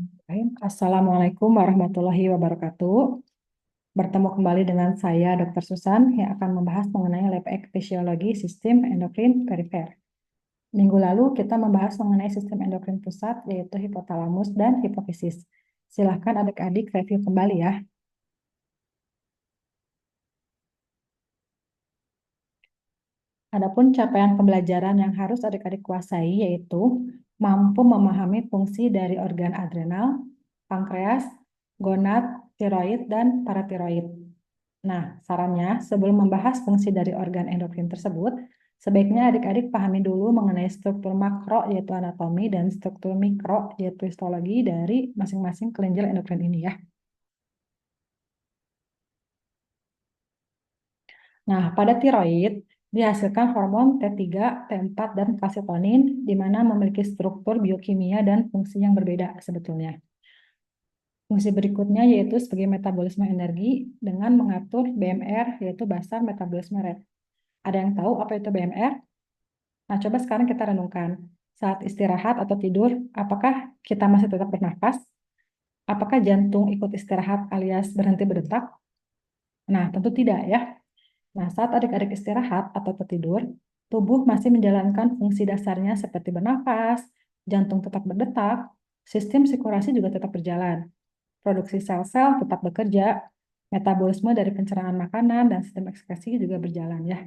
Bismillahirrahmanirrahim. Assalamualaikum warahmatullahi wabarakatuh. Bertemu kembali dengan saya, Dr. Susan, yang akan membahas mengenai lab fisiologi sistem endokrin perifer. Minggu lalu kita membahas mengenai sistem endokrin pusat, yaitu hipotalamus dan hipofisis. Silahkan adik-adik review kembali ya. Adapun capaian pembelajaran yang harus adik-adik kuasai yaitu mampu memahami fungsi dari organ adrenal, pankreas, gonad, tiroid, dan paratiroid. Nah, sarannya sebelum membahas fungsi dari organ endokrin tersebut, sebaiknya adik-adik pahami dulu mengenai struktur makro yaitu anatomi dan struktur mikro yaitu histologi dari masing-masing kelenjar endokrin ini ya. Nah, pada tiroid dihasilkan hormon T3, T4, dan kalsitonin di mana memiliki struktur biokimia dan fungsi yang berbeda sebetulnya. Fungsi berikutnya yaitu sebagai metabolisme energi dengan mengatur BMR yaitu basal metabolisme rate. Ada yang tahu apa itu BMR? Nah, coba sekarang kita renungkan. Saat istirahat atau tidur, apakah kita masih tetap bernafas? Apakah jantung ikut istirahat alias berhenti berdetak? Nah, tentu tidak ya. Nah, saat adik-adik istirahat atau tertidur, tubuh masih menjalankan fungsi dasarnya seperti bernafas, jantung tetap berdetak, sistem sirkulasi juga tetap berjalan, produksi sel-sel tetap bekerja, metabolisme dari pencernaan makanan dan sistem ekskresi juga berjalan ya.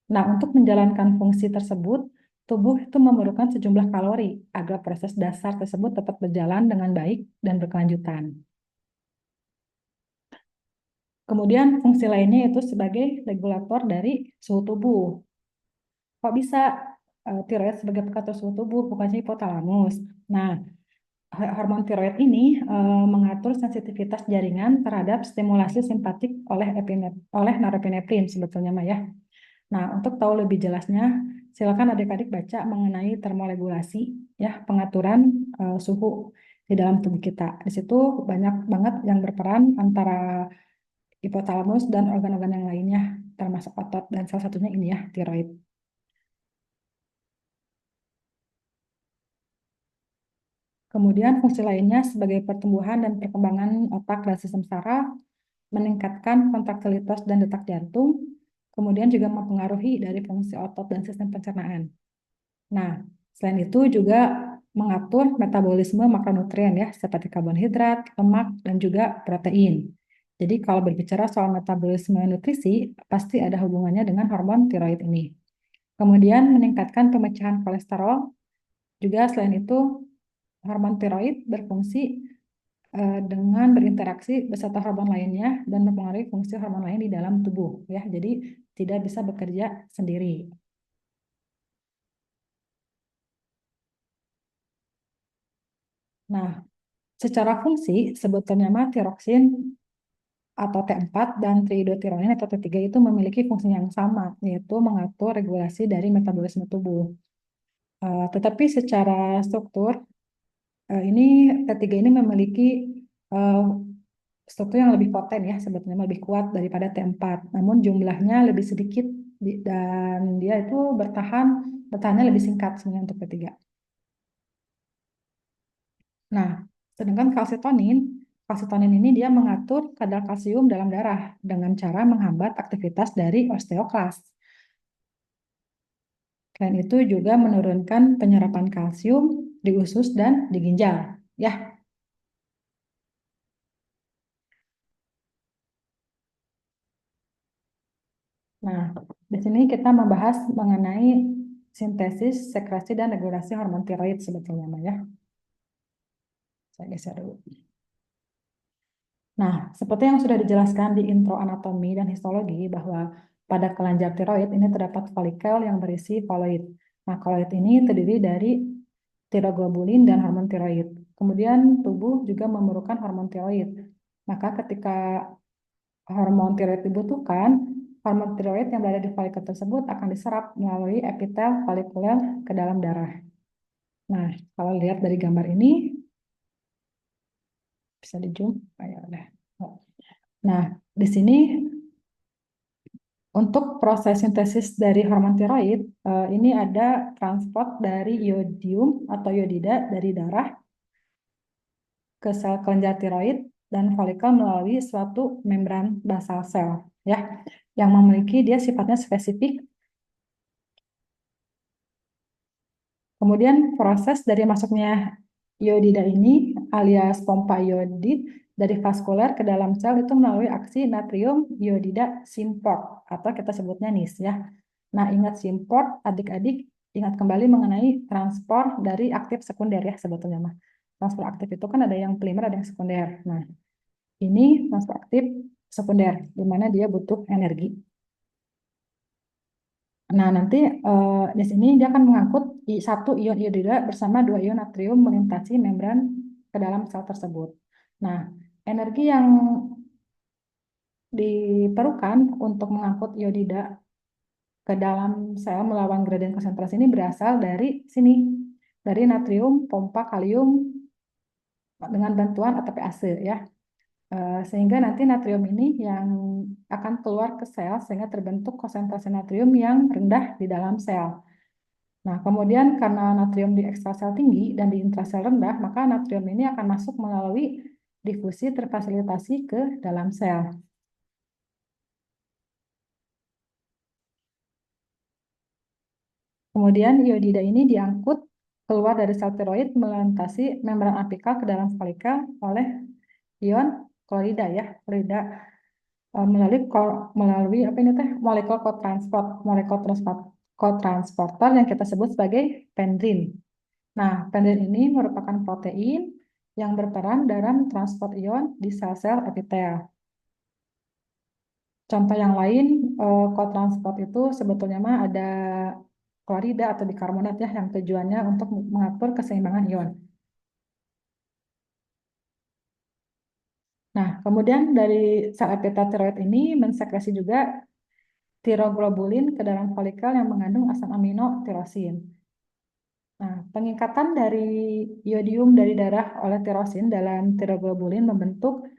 Nah, untuk menjalankan fungsi tersebut, tubuh itu memerlukan sejumlah kalori agar proses dasar tersebut tetap berjalan dengan baik dan berkelanjutan. Kemudian fungsi lainnya yaitu sebagai regulator dari suhu tubuh. Kok bisa tiroid sebagai pengatur suhu tubuh, bukannya hipotalamus? Nah, hormon tiroid ini mengatur sensitivitas jaringan terhadap stimulasi simpatik oleh norepinefrin sebetulnya Maya. Nah, untuk tahu lebih jelasnya, silakan adik-adik baca mengenai termoregulasi, ya, pengaturan suhu di dalam tubuh kita. Di situ banyak banget yang berperan antara hipotalamus dan organ-organ yang lainnya, termasuk otot, dan salah satunya ini ya, tiroid. Kemudian fungsi lainnya sebagai pertumbuhan dan perkembangan otak dan sistem saraf, meningkatkan kontraktilitas dan detak jantung, kemudian juga mempengaruhi dari fungsi otot dan sistem pencernaan. Nah, selain itu juga mengatur metabolisme makronutrien ya, seperti karbohidrat, lemak, dan juga protein. Jadi kalau berbicara soal metabolisme nutrisi, pasti ada hubungannya dengan hormon tiroid ini. Kemudian meningkatkan pemecahan kolesterol, juga selain itu hormon tiroid berfungsi dengan berinteraksi beserta hormon lainnya dan mempengaruhi fungsi hormon lain di dalam tubuh ya. Jadi tidak bisa bekerja sendiri. Nah, secara fungsi sebetulnya mah tiroksin atau T4 dan triiodotiranin atau T3 itu memiliki fungsi yang sama, yaitu mengatur regulasi dari metabolisme tubuh. Tetapi secara struktur, ini T3 ini memiliki uh, struktur yang lebih poten ya, sebetulnya lebih kuat daripada T4. Namun jumlahnya lebih sedikit dan dia itu bertahannya lebih singkat sebenarnya untuk T3. Nah, sedangkan kalsitonin ini dia mengatur kadar kalsium dalam darah dengan cara menghambat aktivitas dari osteoklas. Selain itu juga menurunkan penyerapan kalsium di usus dan di ginjal. Ya, nah di sini kita membahas mengenai sintesis, sekresi, dan regulasi hormon tiroid sebetulnya, Mbak, ya. Saya geser dulu. Nah, seperti yang sudah dijelaskan di intro anatomi dan histologi bahwa pada kelenjar tiroid ini terdapat folikel yang berisi koloid. Nah, koloid ini terdiri dari tiroglobulin dan hormon tiroid. Kemudian tubuh juga memerlukan hormon tiroid. Maka ketika hormon tiroid dibutuhkan, hormon tiroid yang berada di folikel tersebut akan diserap melalui epitel folikuler ke dalam darah. Nah, kalau lihat dari gambar ini, bisa di zoom. Nah, di sini untuk proses sintesis dari hormon tiroid, ini ada transport dari iodium atau iodida dari darah ke sel kelenjar tiroid dan folikel melalui suatu membran basal sel ya yang memiliki dia sifatnya spesifik. Kemudian proses dari masuknya iodida ini alias pompa iodid dari vaskuler ke dalam sel itu melalui aksi natrium iodida simport atau kita sebutnya NIS ya. Nah, ingat simport adik-adik, ingat kembali mengenai transport dari aktif sekunder ya sebetulnya mah. Transport aktif itu kan ada yang primer ada yang sekunder. Nah, ini transport aktif sekunder di mana dia butuh energi. Nah, nanti di sini dia akan mengangkut satu ion iodida bersama dua ion natrium melintasi membran ke dalam sel tersebut. Nah, energi yang diperlukan untuk mengangkut iodida ke dalam sel melawan gradien konsentrasi ini berasal dari sini, dari natrium pompa kalium dengan bantuan ATPase ya. Sehingga nanti natrium ini yang akan keluar ke sel sehingga terbentuk konsentrasi natrium yang rendah di dalam sel. Nah, kemudian karena natrium di ekstrasel tinggi dan di intrasel rendah, maka natrium ini akan masuk melalui difusi terfasilitasi ke dalam sel. Kemudian iodida ini diangkut keluar dari sel tiroid melintasi membran apikal ke dalam folikel oleh ion klorida ya, klorida melalui apa ini teh molekul kotransporter yang kita sebut sebagai pendrin. Nah, pendrin ini merupakan protein yang berperan dalam transport ion di sel-sel epitel. Contoh yang lain, kotransport itu sebetulnya mah ada klorida atau bikarbonat ya yang tujuannya untuk mengatur keseimbangan ion. Nah, kemudian dari sel epitel tiroid ini mensekresi juga tiroglobulin ke dalam folikel yang mengandung asam amino tirosin. Nah, pengikatan dari iodium dari darah oleh tirosin dalam tiroglobulin membentuk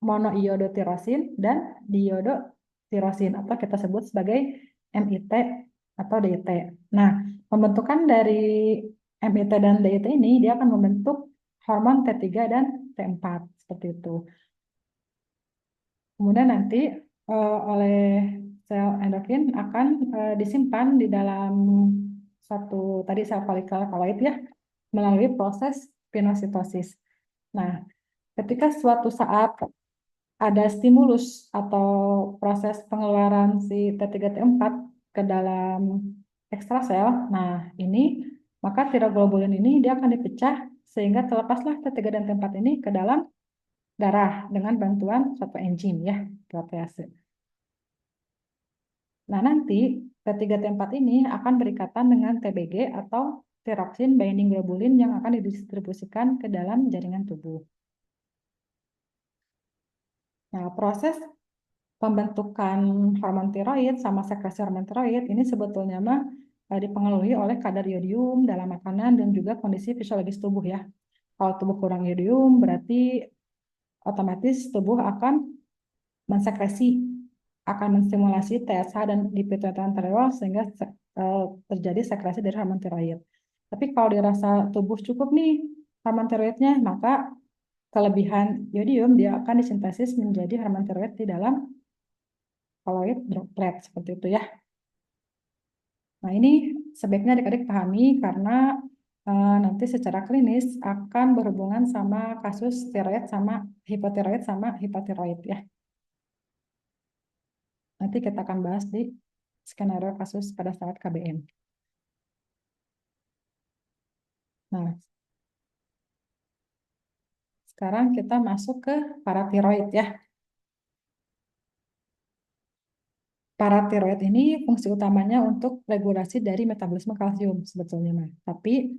monoiodotirosin dan diodotirosin atau kita sebut sebagai MIT atau DIT. Nah, pembentukan dari MIT dan DIT ini dia akan membentuk hormon T3 dan T4 seperti itu. Kemudian nanti oleh sel endokrin akan disimpan di dalam satu tadi sel folikel koloid ya melalui proses pinositosis. Nah, ketika suatu saat ada stimulus atau proses pengeluaran si T3T4 ke dalam ekstrasel. Nah, ini maka tiroglobulin ini dia akan dipecah sehingga terlepaslah T3 dan T4 ini ke dalam darah dengan bantuan suatu enzim ya, protease. Nah, nanti T3T4 ini akan berikatan dengan TBG atau thyroxine binding globulin yang akan didistribusikan ke dalam jaringan tubuh. Nah, proses pembentukan hormon tiroid sama sekresi hormon tiroid ini sebetulnya mah dipengaruhi oleh kadar iodium dalam makanan dan juga kondisi fisiologis tubuh ya. Kalau tubuh kurang iodium berarti otomatis tubuh akan mensekresi akan menstimulasi TSH dan di pituitari tiroid sehingga terjadi sekresi dari hormon tiroid. Tapi kalau dirasa tubuh cukup nih hormon tiroidnya, maka kelebihan iodium dia akan disintesis menjadi hormon tiroid di dalam koloid droplet seperti itu ya. Nah, ini sebaiknya adik-adik pahami karena nanti secara klinis akan berhubungan sama kasus tiroid sama hipotiroid ya. Nanti kita akan bahas di skenario kasus pada saat KBM. Nah, sekarang kita masuk ke paratiroid ya. Paratiroid ini fungsi utamanya untuk regulasi dari metabolisme kalsium sebetulnya, Mas. Tapi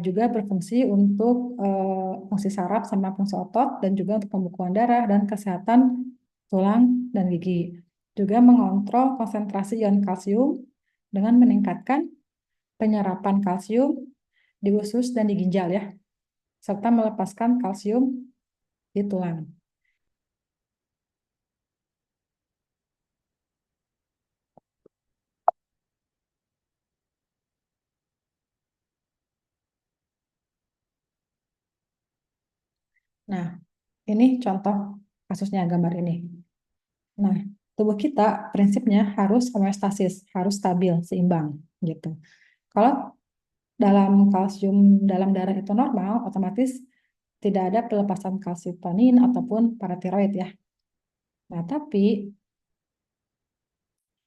juga berfungsi untuk fungsi saraf sama fungsi otot dan juga untuk pembekuan darah dan kesehatan tulang dan gigi. Juga mengontrol konsentrasi ion kalsium dengan meningkatkan penyerapan kalsium di usus dan di ginjal ya, serta melepaskan kalsium di tulang. Nah, ini contoh kasusnya gambar ini. Nah, tubuh kita prinsipnya harus homeostasis, harus stabil, seimbang gitu. Kalau dalam kalsium dalam darah itu normal, otomatis tidak ada pelepasan kalsitonin ataupun paratiroid ya. Nah, tapi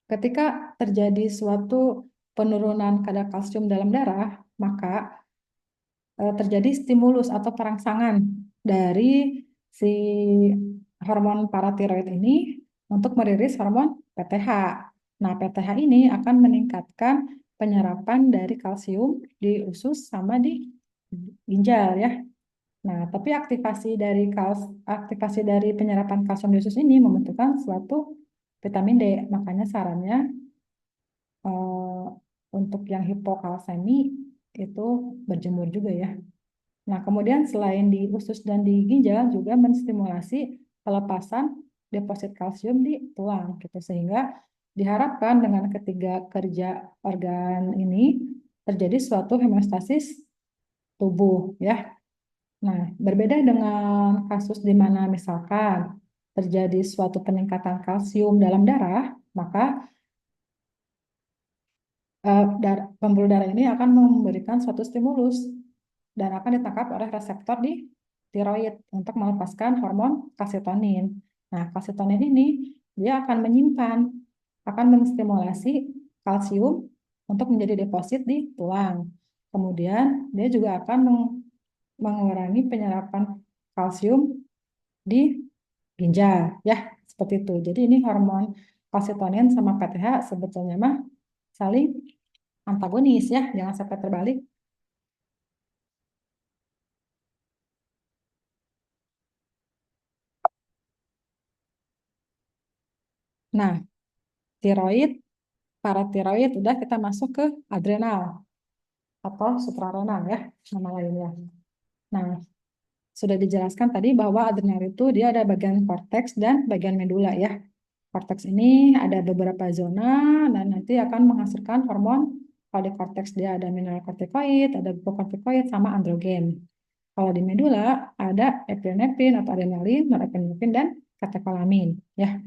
ketika terjadi suatu penurunan kadar kalsium dalam darah, maka terjadi stimulus atau perangsangan dari si hormon paratiroid ini untuk merilis hormon PTH. Nah, PTH ini akan meningkatkan penyerapan dari kalsium di usus sama di ginjal ya. Nah, tapi aktivasi dari penyerapan kalsium di usus ini membentukkan suatu vitamin D. Makanya sarannya eh, untuk yang hipokalsemi itu berjemur juga ya. Nah, kemudian selain di usus dan di ginjal juga menstimulasi pelepasan deposit kalsium di tulang gitu sehingga diharapkan dengan ketiga kerja organ ini terjadi suatu homeostasis tubuh ya. Nah, berbeda dengan kasus di mana misalkan terjadi suatu peningkatan kalsium dalam darah, maka pembuluh darah ini akan memberikan suatu stimulus dan akan ditangkap oleh reseptor di tiroid untuk melepaskan hormon kalsitonin. Nah, kalsitonin ini dia akan menyimpan, akan menstimulasi kalsium untuk menjadi deposit di tulang. Kemudian dia juga akan mengurangi penyerapan kalsium di ginjal, ya seperti itu. Jadi ini hormon kalsitonin sama PTH sebetulnya mah saling antagonis ya, jangan sampai terbalik. Nah, tiroid, paratiroid, udah kita masuk ke adrenal atau suprarenal ya, nama lainnya. Nah, sudah dijelaskan tadi bahwa adrenal itu dia ada bagian korteks dan bagian medula ya. Korteks ini ada beberapa zona dan nanti akan menghasilkan hormon. Kalau di korteks dia ada mineralokortikoid, ada glukokortikoid, sama androgen. Kalau di medula ada epinefrin atau adrenalin, norepinefrin, dan katekolamin ya.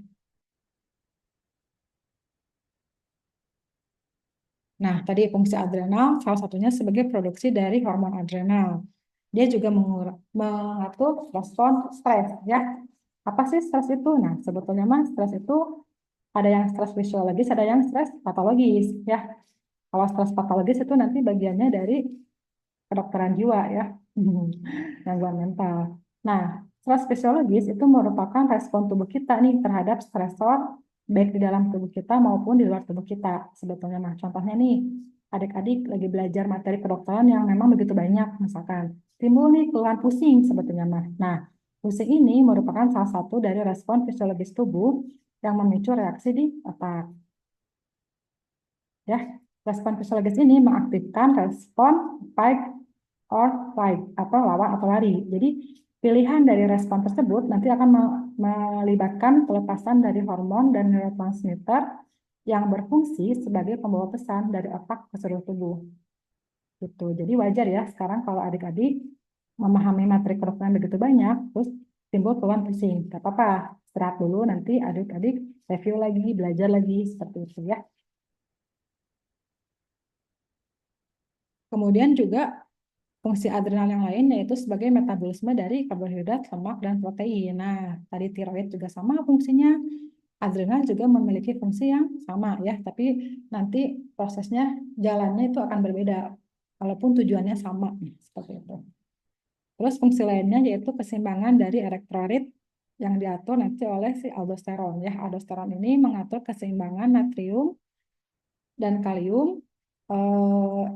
Nah, tadi fungsi adrenal salah satunya sebagai produksi dari hormon adrenal. Dia juga mengatur respon stres ya. Apa sih stres itu? Nah, sebetulnya mah stres itu ada yang stres fisiologis, ada yang stres patologis ya. Kalau stres patologis itu nanti bagiannya dari kedokteran jiwa ya, gangguan mental. Nah, stres fisiologis itu merupakan respon tubuh kita nih terhadap stresor baik di dalam tubuh kita maupun di luar tubuh kita. Sebetulnya, nah contohnya nih, adik-adik lagi belajar materi kedokteran yang memang begitu banyak, misalkan timbul nih keluhan pusing sebetulnya mah. Nah, pusing ini merupakan salah satu dari respon fisiologis tubuh yang memicu reaksi di otak. Ya, respon fisiologis ini mengaktifkan respon fight or flight atau lawan atau lari. Jadi pilihan dari respon tersebut nanti akan melibatkan pelepasan dari hormon dan neurotransmitter yang berfungsi sebagai pembawa pesan dari otak ke seluruh tubuh. Gitu. Jadi wajar ya sekarang kalau adik-adik memahami materi kedokteran begitu banyak, terus timbul keluhan pusing. Gak apa-apa, istirahat dulu nanti adik-adik review lagi, belajar lagi seperti itu ya. Kemudian juga fungsi adrenal yang lain yaitu sebagai metabolisme dari karbohidrat, lemak, dan protein. Nah, tadi tiroid juga sama fungsinya. Adrenal juga memiliki fungsi yang sama ya, tapi nanti prosesnya jalannya itu akan berbeda walaupun tujuannya sama seperti itu. Terus fungsi lainnya yaitu keseimbangan dari elektrolit yang diatur nanti oleh si aldosteron ya. Aldosteron ini mengatur keseimbangan natrium dan kalium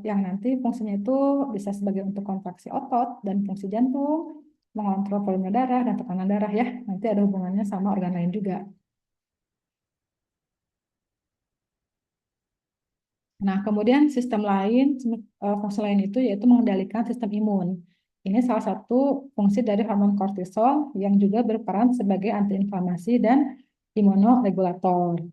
yang nanti fungsinya itu bisa sebagai untuk kontraksi otot dan fungsi jantung, mengontrol volume darah dan tekanan darah ya. Nanti ada hubungannya sama organ lain juga. Nah, kemudian sistem lain, fungsi lain itu yaitu mengendalikan sistem imun. Ini salah satu fungsi dari hormon kortisol yang juga berperan sebagai antiinflamasi dan imunoregulator.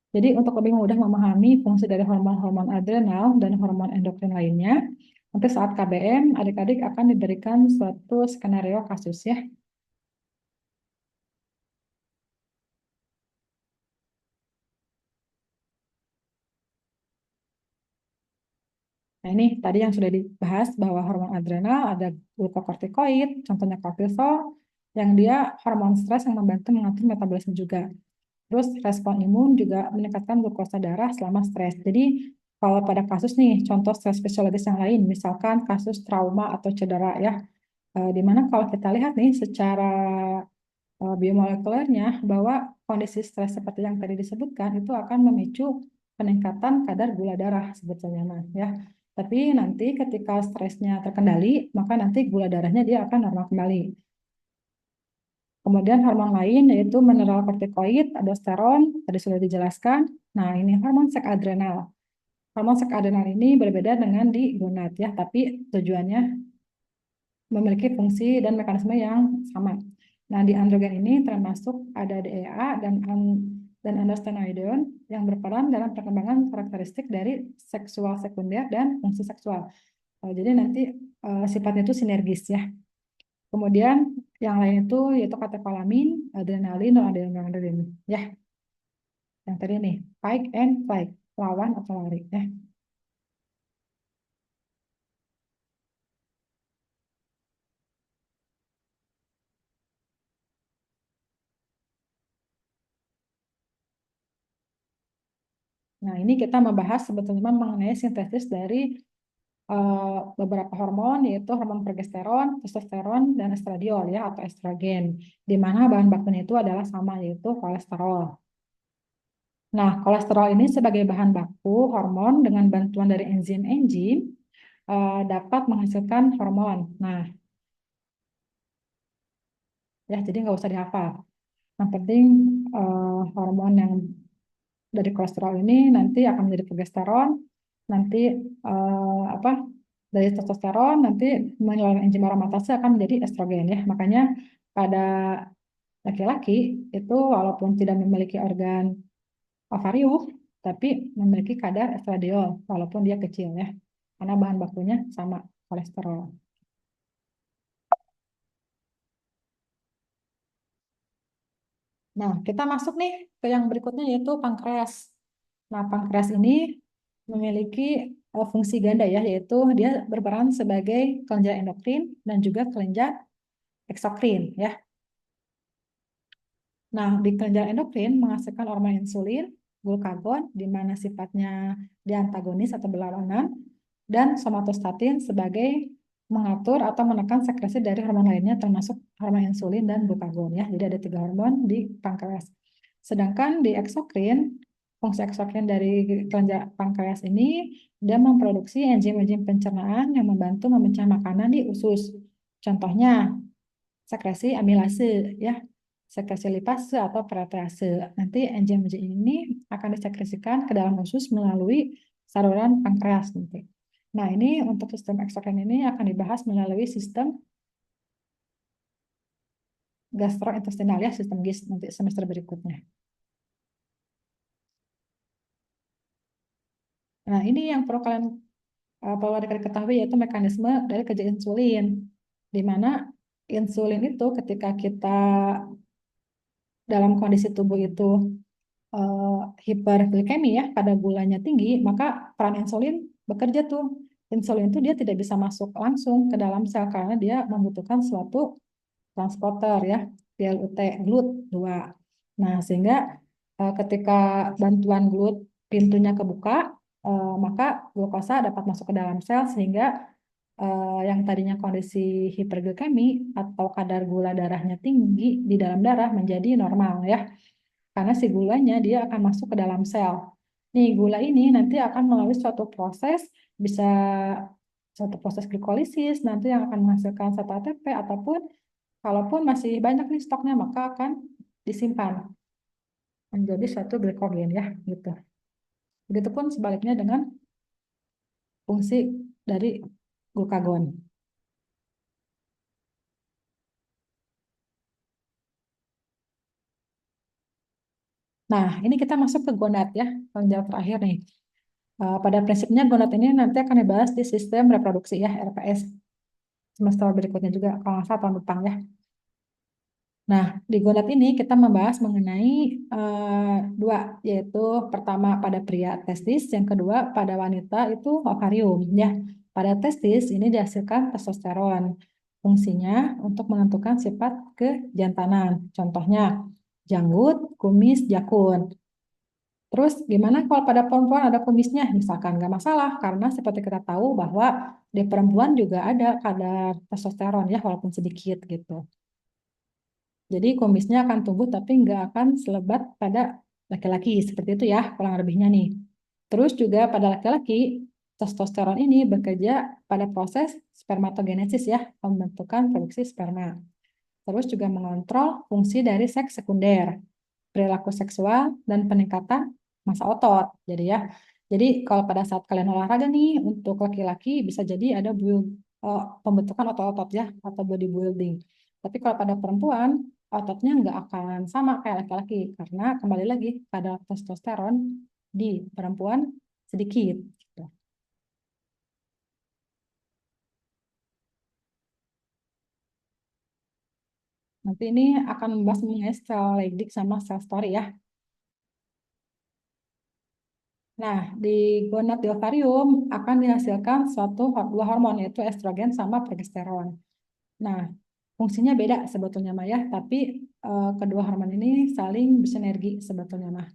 Jadi untuk lebih mudah memahami fungsi dari hormon-hormon adrenal dan hormon endokrin lainnya, Nanti saat KBM, adik-adik akan diberikan suatu skenario kasus ya. Nah, ini tadi yang sudah dibahas bahwa hormon adrenal ada glukokortikoid, contohnya kortisol, yang dia hormon stres yang membantu mengatur metabolisme juga. Terus respon imun juga meningkatkan glukosa darah selama stres. Jadi kalau pada kasus nih, contoh stres fisiologis yang lain, misalkan kasus trauma atau cedera ya, di mana kalau kita lihat nih secara biomolekulernya bahwa kondisi stres seperti yang tadi disebutkan itu akan memicu peningkatan kadar gula darah sebetulnya mah ya. Tapi nanti ketika stresnya terkendali, maka nanti gula darahnya dia akan normal kembali. Kemudian hormon lain yaitu mineralokortikoid, aldosteron, tadi sudah dijelaskan. Nah, ini hormon seks adrenal. Hormon seks adrenal ini berbeda dengan di gonad ya, tapi tujuannya memiliki fungsi dan mekanisme yang sama. Nah, di androgen ini termasuk ada DEA dan androstenedione yang berperan dalam perkembangan karakteristik dari seksual sekunder dan fungsi seksual. Jadi nanti sifatnya itu sinergis ya. Kemudian yang lain itu yaitu katekolamin, adrenalin, dan adrenalin. Ya, yang tadi nih, fight and flight, lawan atau lari. Ya. Nah, ini kita membahas sebetulnya mengenai sintesis dari beberapa hormon, yaitu hormon progesteron, testosteron, dan estradiol ya, atau estrogen. Di mana bahan bakunya itu adalah sama, yaitu kolesterol. Nah, kolesterol ini sebagai bahan baku hormon dengan bantuan dari enzim-enzim dapat menghasilkan hormon. Nah, ya jadi nggak usah dihafal. Yang penting hormon yang dari kolesterol ini nanti akan menjadi progesteron, nanti apa dari testosteron nanti menyuarakan enzim aromatase akan menjadi estrogen ya. Makanya pada laki-laki itu walaupun tidak memiliki organ ovarium tapi memiliki kadar estradiol walaupun dia kecil ya. Karena bahan bakunya sama kolesterol. Nah, kita masuk nih ke yang berikutnya yaitu pankreas. Nah, pankreas ini memiliki fungsi ganda ya, yaitu dia berperan sebagai kelenjar endokrin dan juga kelenjar eksokrin ya. Nah, di kelenjar endokrin menghasilkan hormon insulin, glukagon di mana sifatnya diantagonis atau berlawanan, dan somatostatin sebagai mengatur atau menekan sekresi dari hormon lainnya termasuk hormon insulin dan glukagon ya. Jadi ada tiga hormon di pankreas. Sedangkan di eksokrin, fungsi eksokrin dari kelenjar pankreas ini dia memproduksi enzim-enzim pencernaan yang membantu memecah makanan di usus. Contohnya sekresi amilase ya, sekresi lipase atau protease. Nanti enzim-enzim ini akan disekresikan ke dalam usus melalui saluran pankreas nanti. Nah, ini untuk sistem eksokrin ini akan dibahas melalui sistem gastrointestinal ya, sistem GIS nanti semester berikutnya. Nah, ini yang perlu adik-adik ketahui yaitu mekanisme dari kerja insulin, di mana insulin itu ketika kita dalam kondisi tubuh itu eh, hiperglikemi ya, kadar gulanya tinggi, maka peran insulin bekerja tuh. Insulin itu dia tidak bisa masuk langsung ke dalam sel karena dia membutuhkan suatu transporter ya, GLUT, GLUT2. Nah, sehingga ketika bantuan GLUT pintunya kebuka, maka glukosa dapat masuk ke dalam sel sehingga yang tadinya kondisi hiperglikemi atau kadar gula darahnya tinggi di dalam darah menjadi normal ya. Karena si gulanya dia akan masuk ke dalam sel. Nih, gula ini nanti akan melalui suatu proses, bisa suatu proses glikolisis, nanti yang akan menghasilkan satu ATP, ataupun kalaupun masih banyak nih stoknya, maka akan disimpan menjadi suatu glikogen ya, gitu. Begitupun sebaliknya dengan fungsi dari glukagon. Nah, ini kita masuk ke gonad ya, kelenjar terakhir nih. Pada prinsipnya gonad ini nanti akan dibahas di sistem reproduksi ya, RPS semester berikutnya juga kalau nggak salah tahun depan ya. Nah, di gonad ini kita membahas mengenai dua, yaitu pertama pada pria testis, yang kedua pada wanita itu ovarium ya. Pada testis ini dihasilkan testosteron. Fungsinya untuk menentukan sifat kejantanan. Contohnya janggut, kumis, jakun. Terus gimana kalau pada perempuan ada kumisnya? Misalkan nggak masalah karena seperti kita tahu bahwa di perempuan juga ada kadar testosteron ya walaupun sedikit gitu. Jadi kumisnya akan tumbuh tapi nggak akan selebat pada laki-laki seperti itu ya kurang lebihnya nih. Terus juga pada laki-laki testosteron ini bekerja pada proses spermatogenesis ya pembentukan produksi sperma. Terus juga mengontrol fungsi dari seks sekunder, perilaku seksual, dan peningkatan massa otot. Jadi kalau pada saat kalian olahraga nih, untuk laki-laki bisa jadi ada pembentukan otot-otot ya, atau bodybuilding. Tapi kalau pada perempuan, ototnya nggak akan sama kayak laki-laki, karena kembali lagi pada testosteron di perempuan sedikit. Gitu. Nanti ini akan membahas mengenai sel Leydig sama sel story ya. Nah, di gonad di ovarium akan dihasilkan dua hormon yaitu estrogen sama progesteron. Nah, fungsinya beda sebetulnya Maya, tapi kedua hormon ini saling bersinergi sebetulnya mah.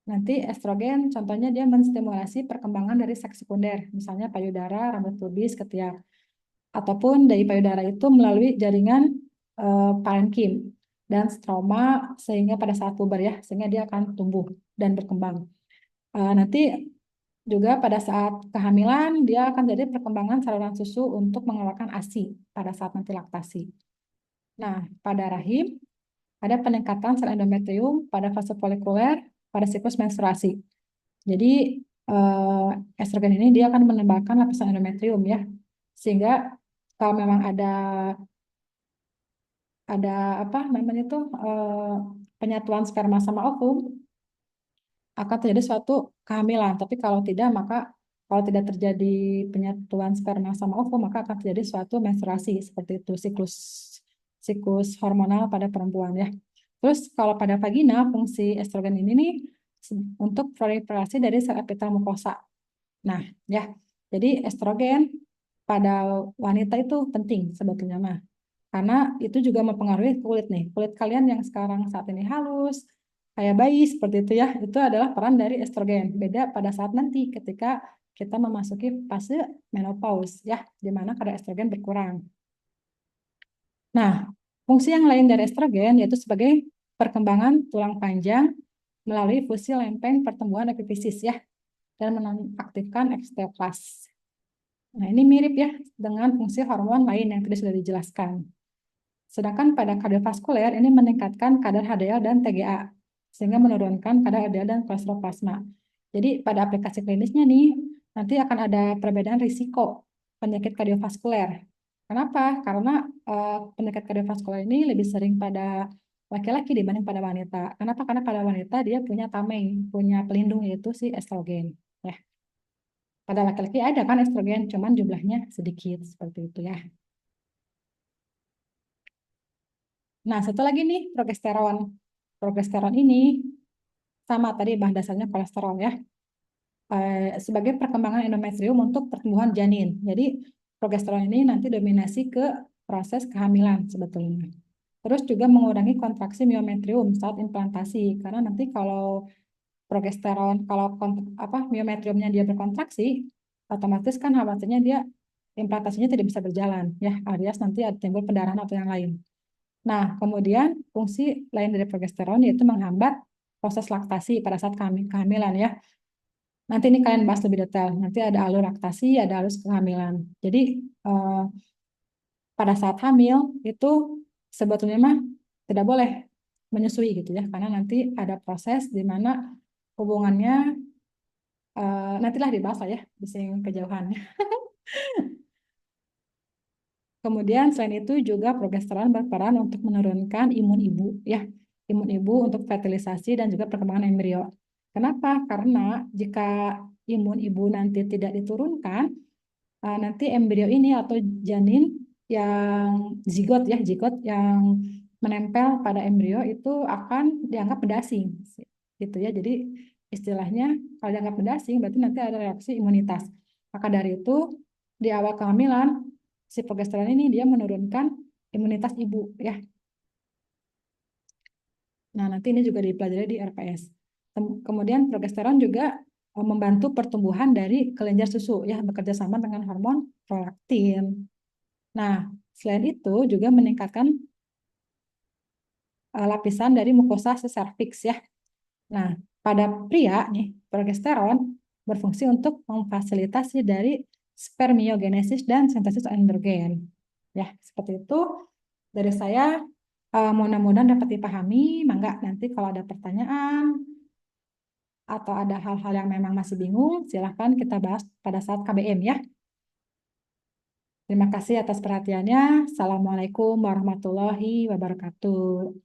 Nanti estrogen contohnya dia menstimulasi perkembangan dari seks sekunder, misalnya payudara, rambut pubis, ketiak, ataupun dari payudara itu melalui jaringan parenkim dan stroma sehingga pada saat puber ya, sehingga dia akan tumbuh dan berkembang. Nanti juga pada saat kehamilan dia akan jadi perkembangan saluran susu untuk mengeluarkan ASI pada saat nanti laktasi. Nah, pada rahim ada peningkatan sel endometrium pada fase folikuler pada siklus menstruasi. Jadi estrogen ini dia akan menambahkan lapisan endometrium ya, sehingga kalau memang ada apa namanya itu penyatuan sperma sama ovum akan terjadi suatu kehamilan. Tapi kalau tidak, maka kalau tidak terjadi penyatuan sperma sama ovum, maka akan terjadi suatu menstruasi seperti itu, siklus siklus hormonal pada perempuan ya. Terus kalau pada vagina, fungsi estrogen ini nih untuk proliferasi dari sel epitel mukosa. Nah, ya. Jadi estrogen pada wanita itu penting sebetulnya mah. Karena itu juga mempengaruhi kulit nih. Kulit kalian yang sekarang saat ini halus, kayak bayi seperti itu ya, itu adalah peran dari estrogen. Beda pada saat nanti ketika kita memasuki fase menopause ya, di mana kadar estrogen berkurang. Nah, fungsi yang lain dari estrogen yaitu sebagai perkembangan tulang panjang melalui fusi lempeng pertumbuhan epifisis ya, dan menonaktifkan eksteoplast. Nah, ini mirip ya dengan fungsi hormon lain yang tadi sudah dijelaskan. Sedangkan pada kardiovaskuler ini meningkatkan kadar HDL dan TGA, sehingga menurunkan kadar LDL dan kolesterol plasma. Jadi pada aplikasi klinisnya nih, nanti akan ada perbedaan risiko penyakit kardiovaskuler. Kenapa? Karena penyakit kardiovaskuler ini lebih sering pada laki-laki dibanding pada wanita. Kenapa? Karena pada wanita dia punya tameng, punya pelindung yaitu si estrogen. Ya. Pada laki-laki ada kan estrogen, cuman jumlahnya sedikit seperti itu ya. Nah, satu lagi nih progesteron. Progesteron ini sama tadi bahan dasarnya kolesterol ya. Sebagai perkembangan endometrium untuk pertumbuhan janin. Jadi progesteron ini nanti dominasi ke proses kehamilan sebetulnya. Terus juga mengurangi kontraksi miometrium saat implantasi karena nanti kalau miometriumnya dia berkontraksi, otomatis kan khawatirnya dia implantasinya tidak bisa berjalan ya, alias nanti ada timbul pendarahan atau yang lain. Nah, kemudian fungsi lain dari progesteron yaitu menghambat proses laktasi pada saat kehamilan ya. Nanti ini kalian bahas lebih detail. Nanti ada alur laktasi, ada alur kehamilan. Jadi eh, pada saat hamil itu sebetulnya mah tidak boleh menyusui gitu ya, karena nanti ada proses di mana hubungannya nantilah dibahas lah ya, bising kejauhan. Kemudian selain itu juga progesteron berperan untuk menurunkan imun ibu ya, imun ibu untuk fertilisasi dan juga perkembangan embrio. Kenapa? Karena jika imun ibu nanti tidak diturunkan, nanti embrio ini atau janin yang zigot yang menempel pada embrio itu akan dianggap berdasing, gitu ya. Jadi istilahnya kalau dianggap berdasing berarti nanti ada reaksi imunitas. Maka dari itu di awal kehamilan si progesteron ini dia menurunkan imunitas ibu ya. Nah, nanti ini juga dipelajari di RPS. Kemudian progesteron juga membantu pertumbuhan dari kelenjar susu ya, bekerja sama dengan hormon prolaktin. Nah, selain itu juga meningkatkan lapisan dari mukosa cervix ya. Nah, pada pria nih, progesteron berfungsi untuk memfasilitasi dari spermiogenesis dan sintesis androgen. Ya, seperti itu dari saya. Mudah-mudahan dapat dipahami. Mangga nanti kalau ada pertanyaan atau ada hal-hal yang memang masih bingung, silahkan kita bahas pada saat KBM ya. Terima kasih atas perhatiannya. Assalamualaikum warahmatullahi wabarakatuh.